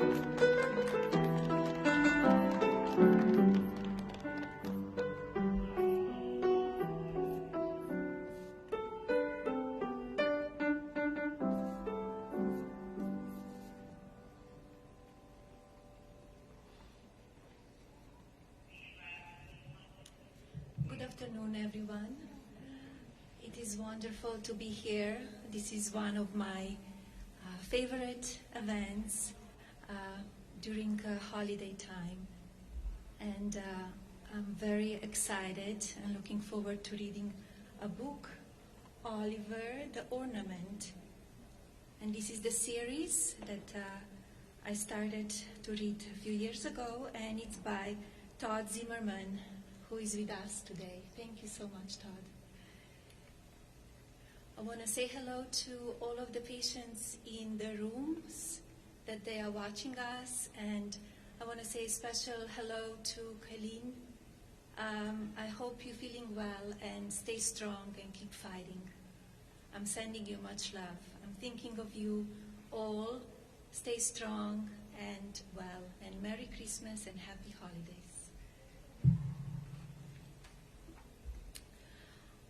Good afternoon, everyone. It is wonderful to be here. This is one of my favorite events during holiday time. And I'm very excited and looking forward to reading a book, Oliver the Ornament. And this is the series that I started to read a few years ago, and it's by Todd Zimmerman, who is with us today. Thank you so much, Todd. I want to say hello to all of the patients in the rooms that they are watching us, and I want to say a special hello to Colleen. I hope you're feeling well and stay strong and keep fighting. I'm sending you much love. I'm thinking of you all. Stay strong and well, and Merry Christmas and Happy Holidays.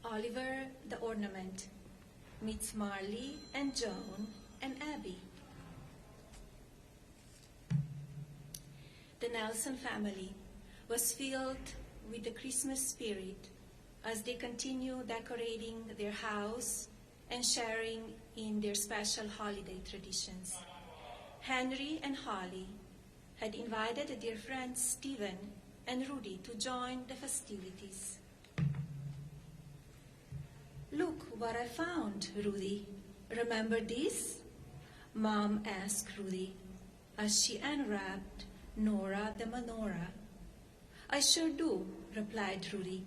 Oliver the Ornament meets Marley and Joan and Abby. The Nelson family was filled with the Christmas spirit as they continue decorating their house and sharing in their special holiday traditions. Henry and Holly had invited their friends Stephen and Rudy to join the festivities. "Look what I found, Rudy. Remember this?" Mom asked Rudy as she unwrapped Nora the menorah. "I sure do," replied Rudy.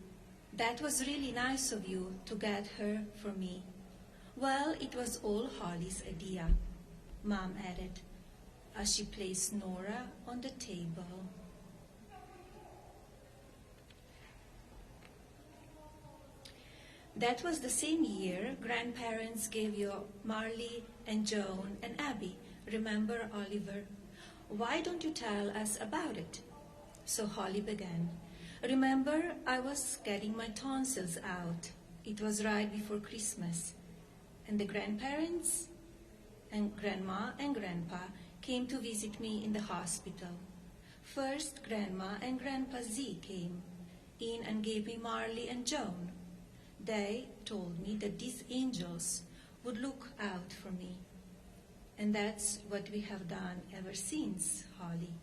"That was really nice of you to get her for me." "Well, it was all Holly's idea," Mom added as she placed Nora on the table. That was the same year grandparents gave you Marley and Joan and Abby. Remember, Oliver? Why don't you tell us about it? So Holly began. "Remember, I was getting my tonsils out. It was right before Christmas. And the grandparents and Grandma and Grandpa came to visit me in the hospital. First, Grandma and Grandpa Z came in and gave me Marley and Joan. They told me that these angels would look out for me. And that's what we have done ever since, Holly,"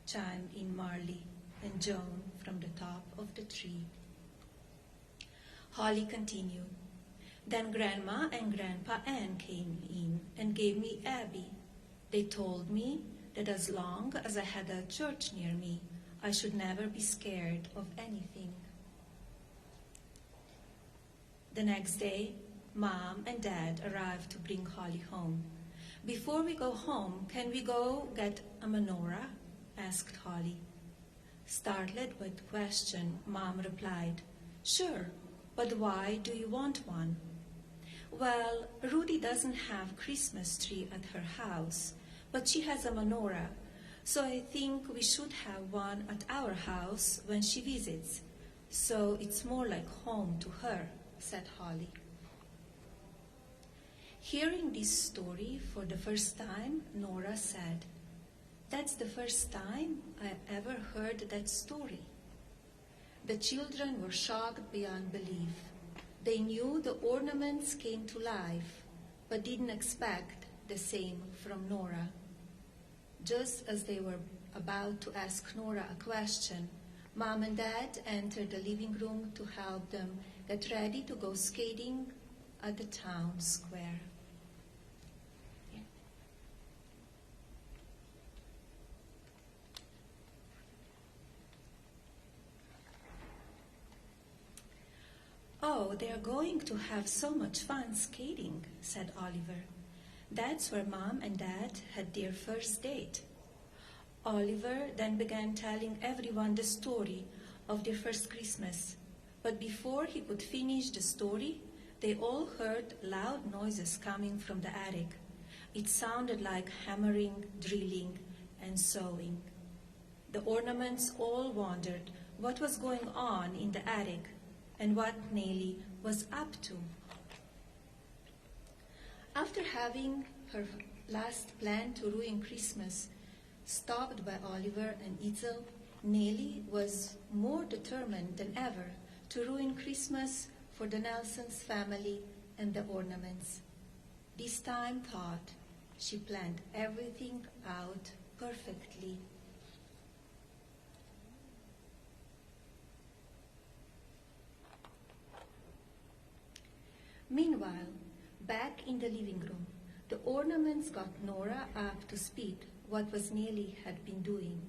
chimed in Marley and Joan from the top of the tree. Holly continued. "Then Grandma and Grandpa Ann came in and gave me Abby. They told me that as long as I had a church near me, I should never be scared of anything." The next day, Mom and Dad arrived to bring Holly home. "Before we go home, can we go get a menorah?" asked Holly. Startled by the question, Mom replied, "Sure, but why do you want one?" "Well, Rudy doesn't have Christmas tree at her house, but she has a menorah, so I think we should have one at our house when she visits, so it's more like home to her," said Holly. Hearing this story for the first time, Nora said, "That's the first time I've ever heard that story." The children were shocked beyond belief. They knew the ornaments came to life, but didn't expect the same from Nora. Just as they were about to ask Nora a question, Mom and Dad entered the living room to help them get ready to go skating at the town square. "Oh, they're going to have so much fun skating," said Oliver. That's where Mom and Dad had their first date. Oliver then began telling everyone the story of their first Christmas. But before he could finish the story, they all heard loud noises coming from the attic. It sounded like hammering, drilling, and sewing. The ornaments all wondered what was going on in the attic and what Nellie was up to. After having her last plan to ruin Christmas stopped by Oliver and Ethel, Nellie was more determined than ever to ruin Christmas for the Nelsons family and the ornaments. This time thought she planned everything out perfectly. Meanwhile, back in the living room, the ornaments got Nora up to speed what was Nellie had been doing.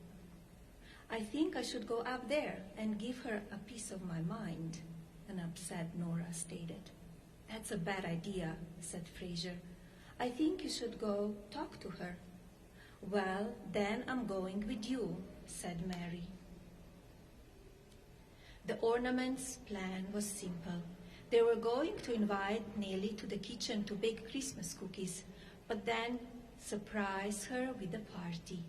"I think I should go up there and give her a piece of my mind," an upset Nora stated. "That's a bad idea," said Fraser. "I think you should go talk to her." "Well, then I'm going with you," said Mary. The ornaments' plan was simple. They were going to invite Nellie to the kitchen to bake Christmas cookies, but then surprise her with a party.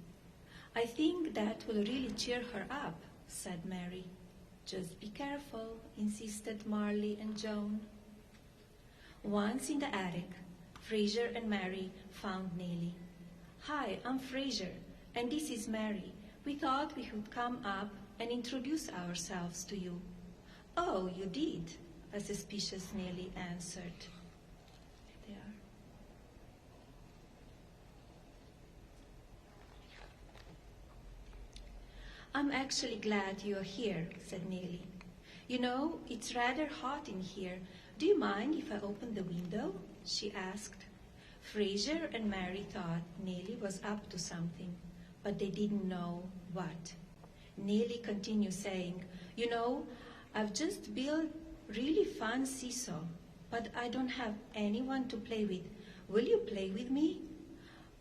"I think that will really cheer her up," said Mary. "Just be careful," insisted Marley and Joan. Once in the attic, Fraser and Mary found Nellie. "Hi, I'm Fraser, and this is Mary. We thought we would come up and introduce ourselves to you." "Oh, you did," a suspicious Nellie answered. There. "I'm actually glad you're here," said Nellie. "You know, it's rather hot in here. Do you mind if I open the window?" she asked. Fraser and Mary thought Nellie was up to something, but they didn't know what. Nellie continued saying, "You know, I've just built really fun seesaw, but I don't have anyone to play with. Will you play with me?"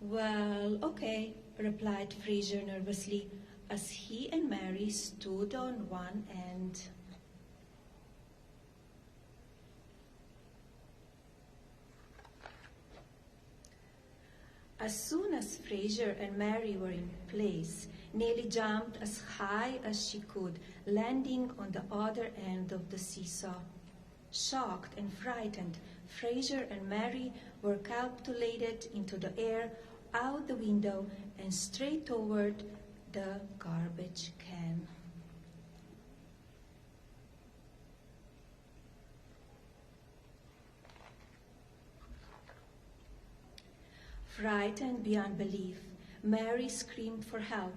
"Well, okay," replied Fraser nervously, as he and Mary stood on one end. As soon as Fraser and Mary were in place, Nellie jumped as high as she could, landing on the other end of the seesaw. Shocked and frightened, Fraser and Mary were catapulted into the air, out the window, and straight toward the garbage can. Frightened beyond belief, Mary screamed for help.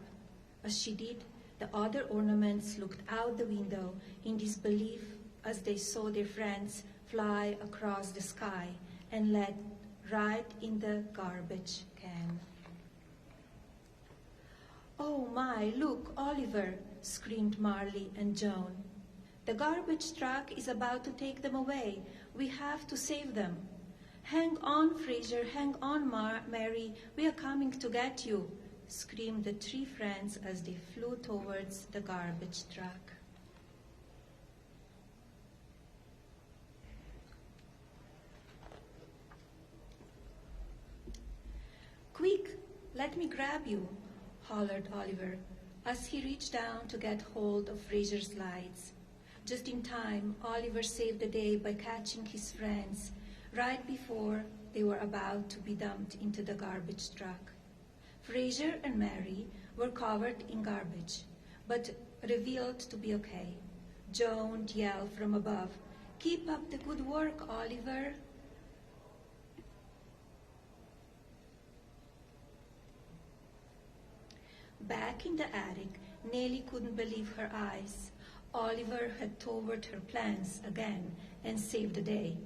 As she did, the other ornaments looked out the window in disbelief as they saw their friends fly across the sky and land right in the garbage can. "Oh my, look, Oliver!" screamed Marley and Joan. "The garbage truck is about to take them away. We have to save them." "Hang on, Fraser, hang on, Mary, we are coming to get you," screamed the three friends as they flew towards the garbage truck. "Quick, let me grab you," hollered Oliver as he reached down to get hold of Fraser's slides. Just in time, Oliver saved the day by catching his friends right before they were about to be dumped into the garbage truck. Fraser and Mary were covered in garbage, but revealed to be okay. Joan yelled from above, "Keep up the good work, Oliver." Back in the attic, Nellie couldn't believe her eyes. Oliver had thwarted her plans again and saved the day.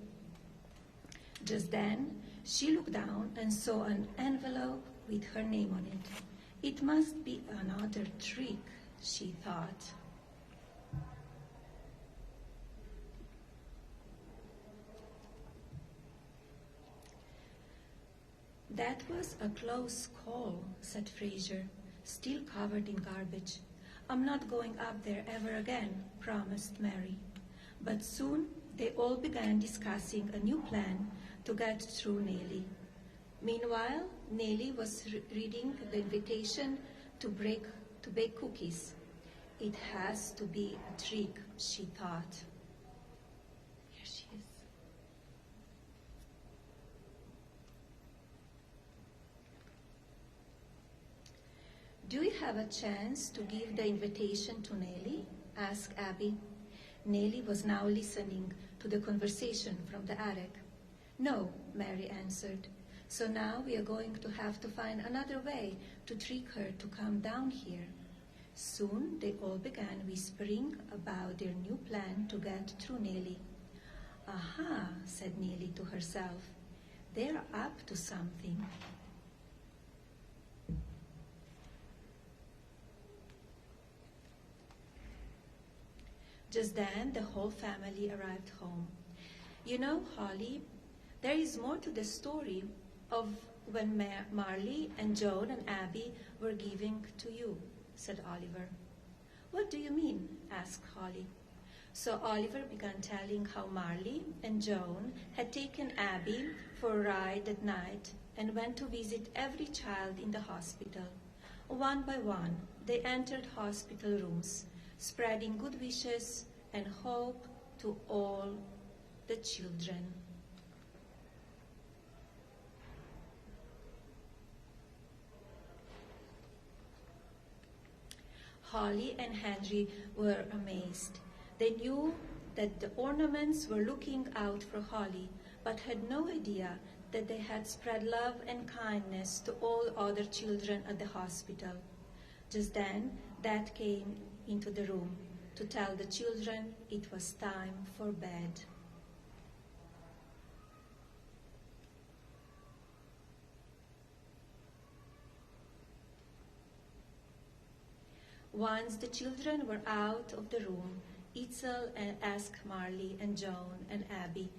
Just then, she looked down and saw an envelope with her name on it. "It must be another trick," she thought. "That was a close call," said Fraser, still covered in garbage. "I'm not going up there ever again," promised Mary. But soon they all began discussing a new plan to get through Nellie. Meanwhile, Nellie was reading the invitation to bake cookies. It has to be a trick, she thought. Here she is. Do we have a chance to give the invitation to Nellie? Asked Abby. Nellie was now listening to the conversation from the attic. No, Mary answered. So now we are going to have to find another way to trick her to come down here. Soon they all began whispering about their new plan to get through Nellie. Aha, said Nellie to herself. They're up to something. Just then, the whole family arrived home. You know, Holly, there is more to the story of when Marley and Joan and Abby were giving to you, said Oliver. What do you mean? Asked Holly. So Oliver began telling how Marley and Joan had taken Abby for a ride that night and went to visit every child in the hospital. One by one, they entered hospital rooms, spreading good wishes and hope to all the children. Holly and Henry were amazed. They knew that the ornaments were looking out for Holly, but had no idea that they had spread love and kindness to all other children at the hospital. Just then, Dad came into the room to tell the children it was time for bed. Once the children were out of the room, Itzel asked Marley and Joan and Abby,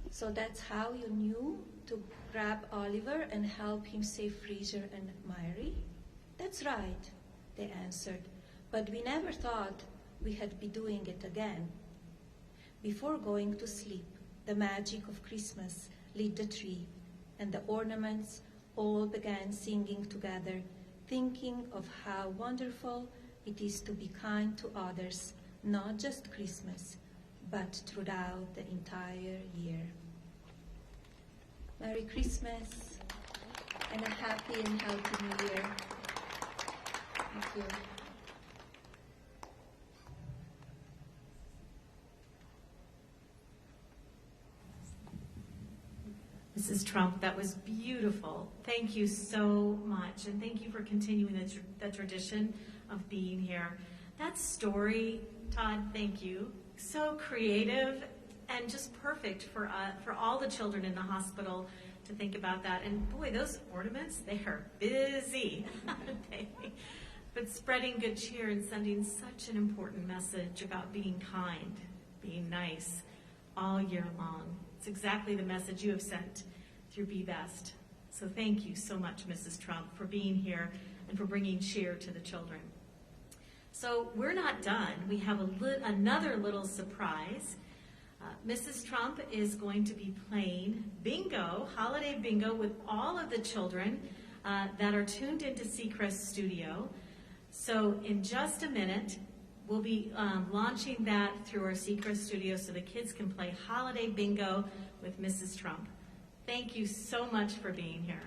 so that's how you knew to grab Oliver and help him save Fraser and Mary? That's right, they answered, but we never thought we had be doing it again. Before going to sleep, the magic of Christmas lit the tree, and the ornaments all began singing together, thinking of how wonderful it is to be kind to others, not just Christmas, but throughout the entire year. Merry Christmas and a happy and healthy New Year. Thank you. Mrs. Trump, that was beautiful. Thank you so much, and thank you for continuing the tradition of being here. That story, Todd, thank you. So creative and just perfect for all the children in the hospital to think about that. And boy, those ornaments, they are busy. But spreading good cheer and sending such an important message about being kind, being nice all year long. It's exactly the message you have sent through Be Best. So thank you so much, Mrs. Trump, for being here and for bringing cheer to the children. So we're not done. We have another little surprise. Mrs. Trump is going to be playing bingo, holiday bingo, with all of the children that are tuned into Seacrest Studio. So in just a minute, we'll be launching that through our Seacrest Studio so the kids can play holiday bingo with Mrs. Trump. Thank you so much for being here.